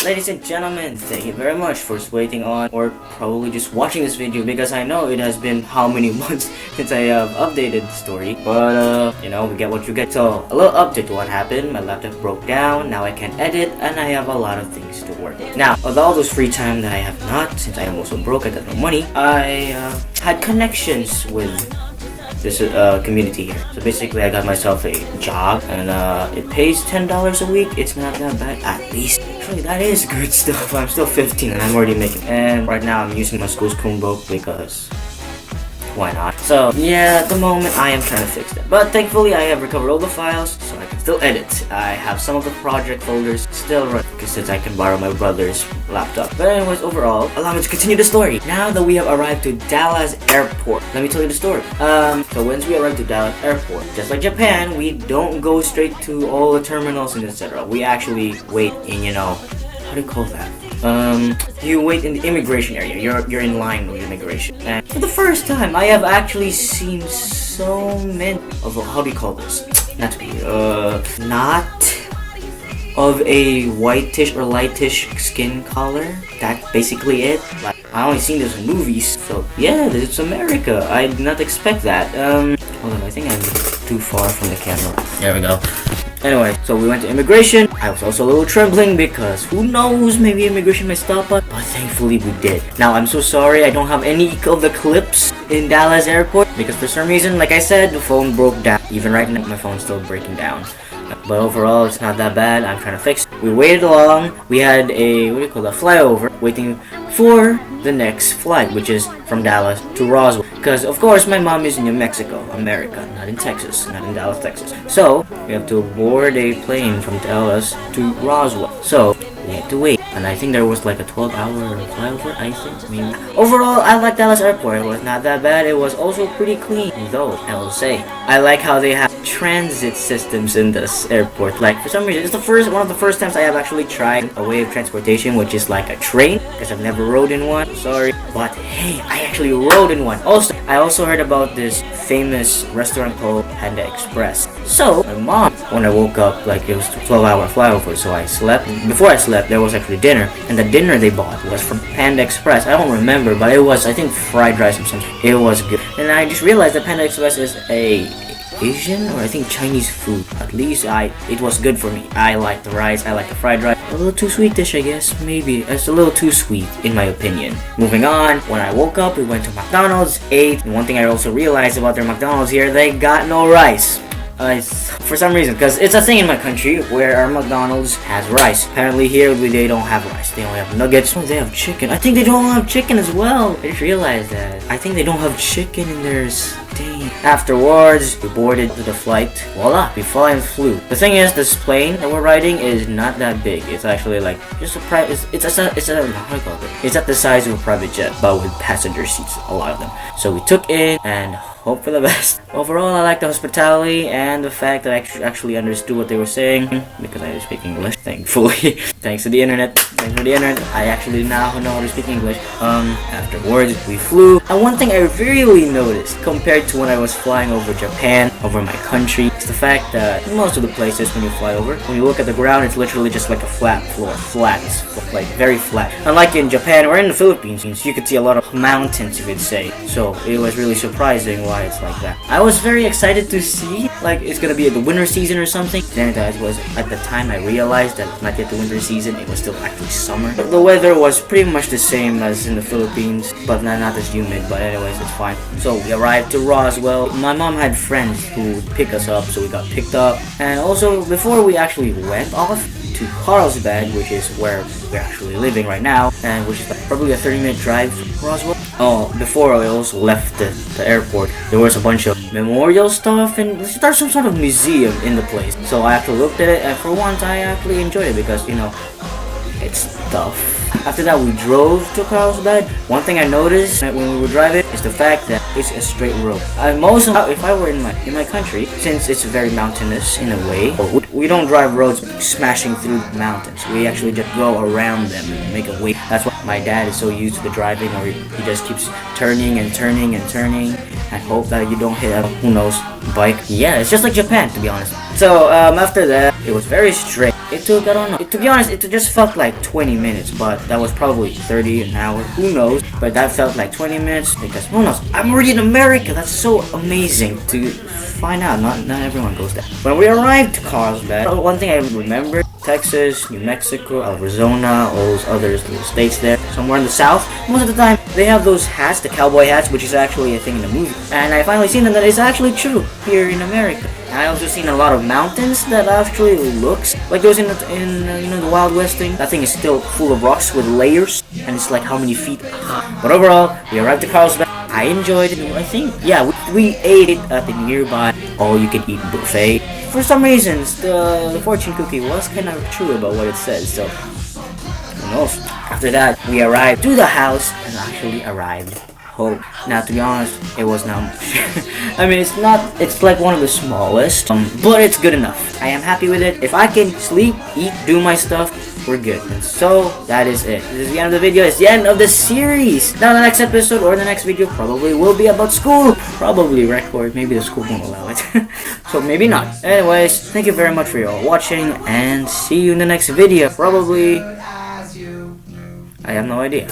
Ladies and gentlemen, thank you very much for waiting on or probably just watching this video, because I know it has been how many months since I have updated the story. But you know, we get what you get. So a little update to what happened. My laptop broke down, now I can edit, and I have a lot of things to work with. Now, with all this free time that I have not, since I am also broke, I got no money, I had connections with this community here. So basically I got myself a job, and it pays $10 a week. It's not that bad, at least. Actually, that is good stuff. I'm still 15 and I'm already making it. And right now I'm using my school's Chromebook because why not? So yeah, at the moment I am trying to fix that, but thankfully I have recovered all the files, so I can still edit. I have some of the project folders still running, because since I can borrow my brother's laptop. But anyways, overall, allow me to continue the story. Now that we have arrived to Dallas Airport, let me tell you the story. So once we arrived to Dallas Airport, just like Japan, we don't go straight to all the terminals and etc. We actually wait in, you know, how do you call that? You wait in the immigration area. You're in line with immigration. And for the first time, I have actually seen so many of, how do you call this? Not of a whitish or lightish skin color. That's basically it. Like, I only seen this in movies. So yeah, it's America. I did not expect that. Hold on, I think I'm too far from the camera. There we go. Anyway, so we went to immigration. I was also a little trembling because who knows, maybe immigration may stop us, but thankfully we did. Now, I'm so sorry I don't have any of the clips in Dallas Airport because for some reason, like I said, the phone broke down. Even right now, my phone's still breaking down. But overall, it's not that bad. I'm trying to fix it. We waited along. We had a, what do you call that, flyover, waiting for the next flight, which is from Dallas to Roswell. Because, of course, my mom is in New Mexico, America, not in Texas, not in Dallas, Texas. So, we have to board a plane from Dallas to Roswell. So, we had to wait. And I think there was like a 12-hour flyover, I think. I mean, overall, I like Dallas Airport. It was not that bad. It was also pretty clean, though, I will say. I like how they have transit systems in this airport. Like, for some reason, it's one of the first times I have actually tried a way of transportation, which is like a train, because I've never rode in one. Sorry. But hey, I actually rode in one. Also, I also heard about this famous restaurant called Panda Express. So, my mom, when I woke up, like, it was a 12-hour flyover, so I slept. Before I slept, there was actually dinner, and the dinner they bought was from Panda Express. I don't remember, but it was, I think, fried rice or something. It was good. And I just realized that Panda Express is a Asian or I think Chinese food. At least it was good for me. I like the rice, I like the fried rice. A little too sweet dish, I guess. Maybe it's a little too sweet in my opinion. Moving on, when I woke up, we went to McDonald's, ate. And one thing I also realized about their McDonald's here, they got no rice. For some reason, because it's a thing in my country where our McDonald's has rice. Apparently here they don't have rice. They only have nuggets. Oh, they have chicken. I think they don't have chicken as well. I just realized that. I think they don't have chicken in theirs. Dang. Afterwards, we boarded to the flight. Voila, we flew. The thing is, this plane that we're riding is not that big. It's actually like just a private. It's how do you call it? It's at the size of a private jet, but with passenger seats, a lot of them. So we took in and hope for the best. Overall, I like the hospitality and the fact that I actually understood what they were saying because I speak English, thankfully. Thanks to the internet. Thanks for the internet. I actually now know how to speak English. Afterwards, we flew. And one thing I really noticed compared to when I was flying over Japan, over my country, is the fact that most of the places when you fly over, when you look at the ground, it's literally just like a flat floor. Flat. Like very flat. Unlike in Japan or in the Philippines, you could see a lot of mountains, you could say. So it was really surprising why it's like that. I was very excited to see, like, it's gonna be the winter season or something. Then it was, at the time I realized that it's not yet the winter season, it was still actually summer. But the weather was pretty much the same as in the Philippines, but not as humid, but anyways, it's fine. So we arrived to Roswell. My mom had friends who would pick us up, so we got picked up. And also, before we actually went off to Carlsbad, which is where we're actually living right now, and which is like probably a 30-minute drive from Roswell. Oh, before I also left the airport, there was a bunch of memorial stuff, and there's some sort of museum in the place. So I actually looked at it, and for once I actually enjoyed it because, you know, it's tough. After that, we drove to Carlsbad. One thing I noticed when we were driving is the fact that it's a straight road. If I were in my country, since it's very mountainous in a way, we don't drive roads smashing through mountains. We actually just go around them and make a way. That's why my dad is so used to the driving, or he just keeps turning and turning and turning and hope that you don't hit a, who knows, bike. Yeah, it's just like Japan, to be honest. So after that, It was very strict. It took, I don't know, to be honest, it just felt like 20 minutes, but that was probably 30 an hour, who knows, but that felt like 20 minutes, because who knows, I'm already in America. That's so amazing to find out. Not everyone goes there. When we arrived to Carlsbad, one thing I remember, Texas, New Mexico, Arizona, all those other little states there, somewhere in the south, most of the time, they have those hats, the cowboy hats, which is actually a thing in the movie, and I finally seen that it's actually true here in America. And I also seen a lot of mountains that actually looks like those in you know, the Wild West thing. That thing is still full of rocks with layers, and it's like how many feet high. But overall, we arrived to Carlsbad. I enjoyed it. I think, yeah, we ate it at the nearby all-you-can-eat buffet. For some reasons, the fortune cookie was kind of true about what it says, so who knows. After that, we arrived to the house and actually arrived home. Now, to be honest, it was not much. I mean, it's like one of the smallest, but it's good enough. I am happy with it. If I can sleep, eat, do my stuff, we're good. And so, that is it. This is the end of the video. It's the end of the series. Now, the next episode or the next video probably will be about school. Probably record. Maybe the school won't allow it. So, maybe not. Anyways, thank you very much for your watching, and see you in the next video. Probably, I have no idea.